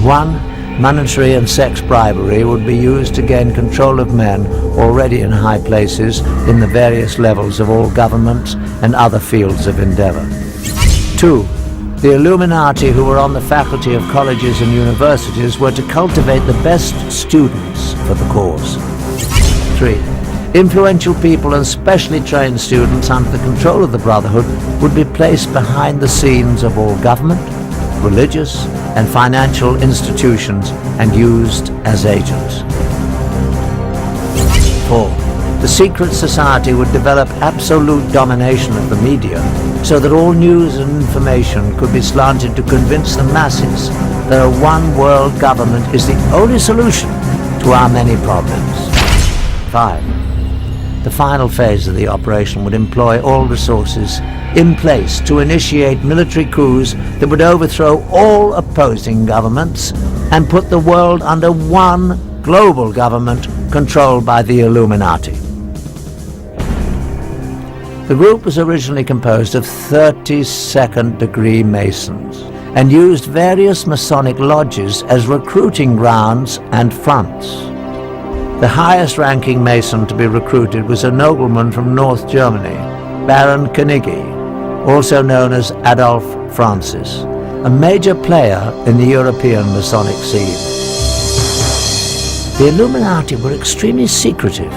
One, monetary and sex bribery would be used to gain control of men already in high places in the various levels of all governments and other fields of endeavor. 2. The Illuminati who were on the faculty of colleges and universities were to cultivate the best students for the cause. 3. Influential people and specially trained students under the control of the Brotherhood would be placed behind the scenes of all government, religious and financial institutions and used as agents. 4. The secret society would develop absolute domination of the media so that all news and information could be slanted to convince the masses that a one-world government is the only solution to our many problems. 5. The final phase of the operation would employ all resources in place to initiate military coups that would overthrow all opposing governments and put the world under one global government controlled by the Illuminati. The group was originally composed of 32nd-degree Masons and used various Masonic lodges as recruiting grounds and fronts. The highest-ranking Mason to be recruited was a nobleman from North Germany, Baron Carnegie, also known as Adolf Francis, a major player in the European Masonic scene. The Illuminati were extremely secretive,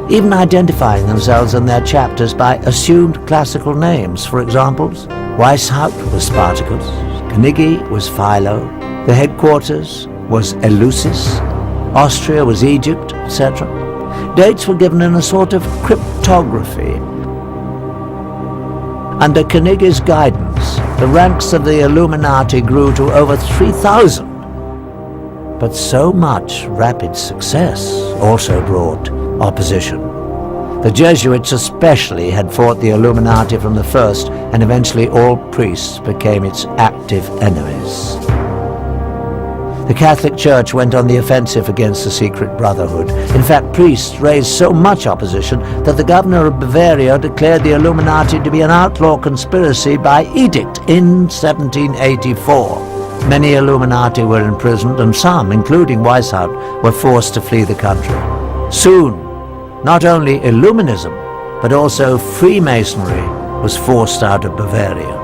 even identifying themselves and their chapters by assumed classical names. For example, Weishaupt was Spartacus, Carnegie was Philo, the headquarters was Eleusis, Austria was Egypt, etc. Dates were given in a sort of cryptography. Under Carnegie's guidance, the ranks of the Illuminati grew to over 3,000. But so much rapid success also brought opposition. The Jesuits especially had fought the Illuminati from the first, and eventually all priests became its active enemies. The Catholic Church went on the offensive against the secret brotherhood. In fact, priests raised so much opposition that the governor of Bavaria declared the Illuminati to be an outlaw conspiracy by edict in 1784. Many Illuminati were imprisoned, and some, including Weishaupt, were forced to flee the country. Soon, not only Illuminism, but also Freemasonry was forced out of Bavaria.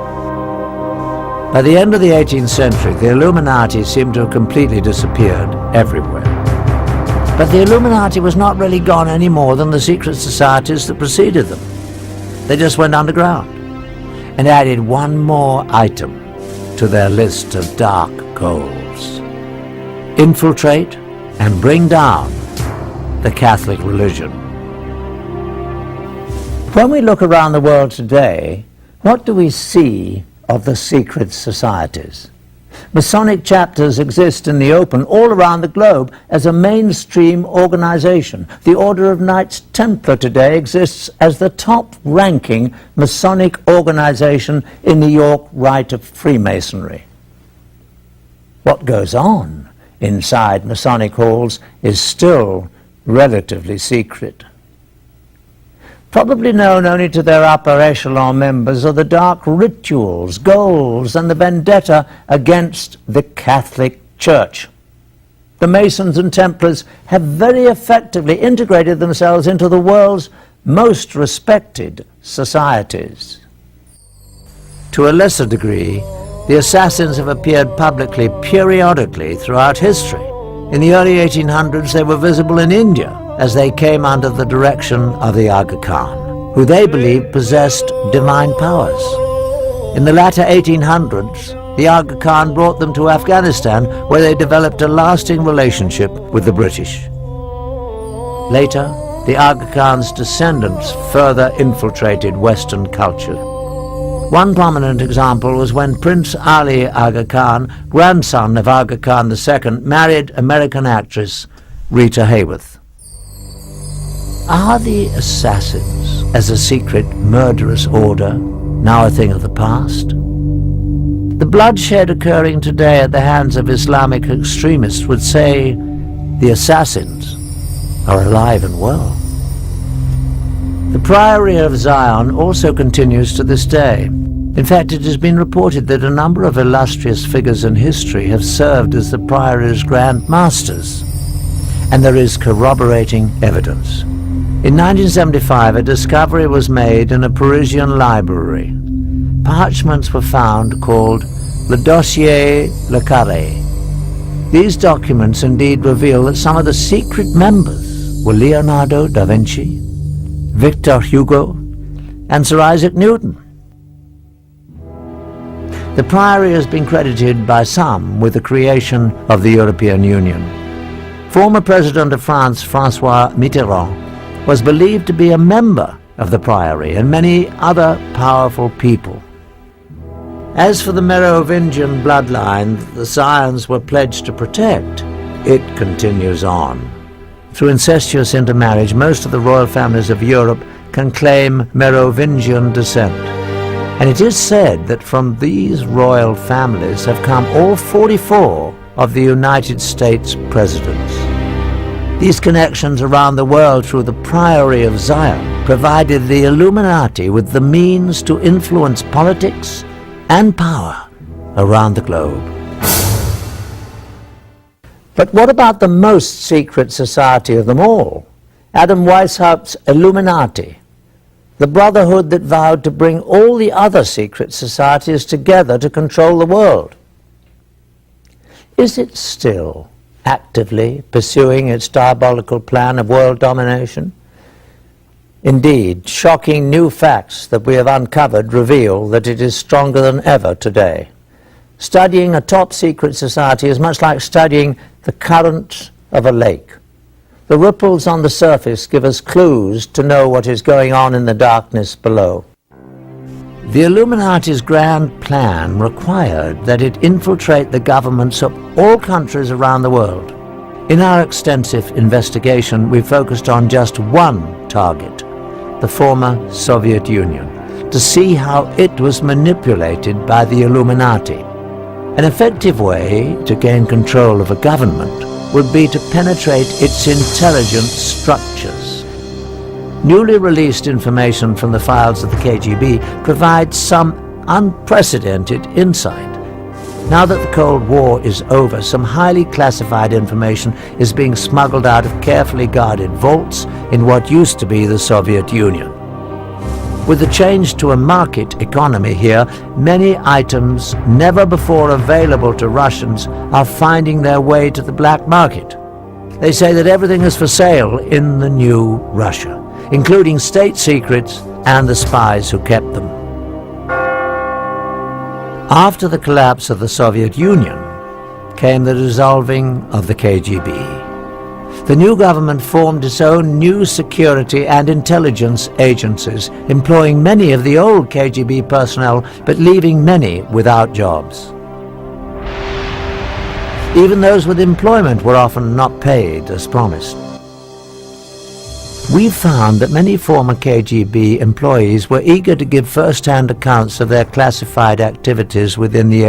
By the end of the 18th century, the Illuminati seemed to have completely disappeared everywhere. But the Illuminati was not really gone any more than the secret societies that preceded them. They just went underground and added one more item to their list of dark goals: infiltrate and bring down the Catholic religion. When we look around the world today, what do we see of the secret societies? Masonic chapters exist in the open all around the globe as a mainstream organization. The Order of Knights Templar today exists as the top-ranking Masonic organization in the York Rite of Freemasonry. What goes on inside Masonic halls is still relatively secret. Probably known only to their upper echelon members are the dark rituals, goals, and the vendetta against the Catholic Church. The Masons and Templars have very effectively integrated themselves into the world's most respected societies. To a lesser degree, the assassins have appeared publicly periodically throughout history. In the early 1800s, they were visible in India as they came under the direction of the Aga Khan, who they believed possessed divine powers. In the latter 1800s, the Aga Khan brought them to Afghanistan, where they developed a lasting relationship with the British. Later, the Aga Khan's descendants further infiltrated Western culture. One prominent example was when Prince Ali Aga Khan, grandson of Aga Khan II, married American actress Rita Hayworth. Are the assassins, as a secret murderous order, now a thing of the past? The bloodshed occurring today at the hands of Islamic extremists would say the assassins are alive and well. The Priory of Zion also continues to this day. In fact, it has been reported that a number of illustrious figures in history have served as the Priory's Grand Masters, and there is corroborating evidence. In 1975, a discovery was made in a Parisian library. Parchments were found called Le Dossier Le Carré. These documents indeed reveal that some of the secret members were Leonardo da Vinci, Victor Hugo, and Sir Isaac Newton. The Priory has been credited by some with the creation of the European Union. Former President of France, François Mitterrand, was believed to be a member of the Priory, and many other powerful people. As for the Merovingian bloodline the Scions were pledged to protect, it continues on. Through incestuous intermarriage, most of the royal families of Europe can claim Merovingian descent. And it is said that from these royal families have come all 44 of the United States presidents. These connections around the world through the Priory of Zion provided the Illuminati with the means to influence politics and power around the globe. But what about the most secret society of them all? Adam Weishaupt's Illuminati, the brotherhood that vowed to bring all the other secret societies together to control the world. Is it still actively pursuing its diabolical plan of world domination? Indeed, shocking new facts that we have uncovered reveal that it is stronger than ever today. Studying a top-secret society is much like studying the current of a lake. The ripples on the surface give us clues to know what is going on in the darkness below. The Illuminati's grand plan required that it infiltrate the governments of all countries around the world. In our extensive investigation, we focused on just one target, the former Soviet Union, to see how it was manipulated by the Illuminati. An effective way to gain control of a government would be to penetrate its intelligence structures. Newly released information from the files of the KGB provides some unprecedented insight. Now that the Cold War is over, some highly classified information is being smuggled out of carefully guarded vaults in what used to be the Soviet Union. With the change to a market economy here, many items never before available to Russians are finding their way to the black market. They say that everything is for sale in the new Russia, including state secrets and the spies who kept them. After the collapse of the Soviet Union came the dissolving of the KGB. The new government formed its own new security and intelligence agencies, employing many of the old KGB personnel, but leaving many without jobs. Even those with employment were often not paid as promised. We found that many former KGB employees were eager to give first-hand accounts of their classified activities within the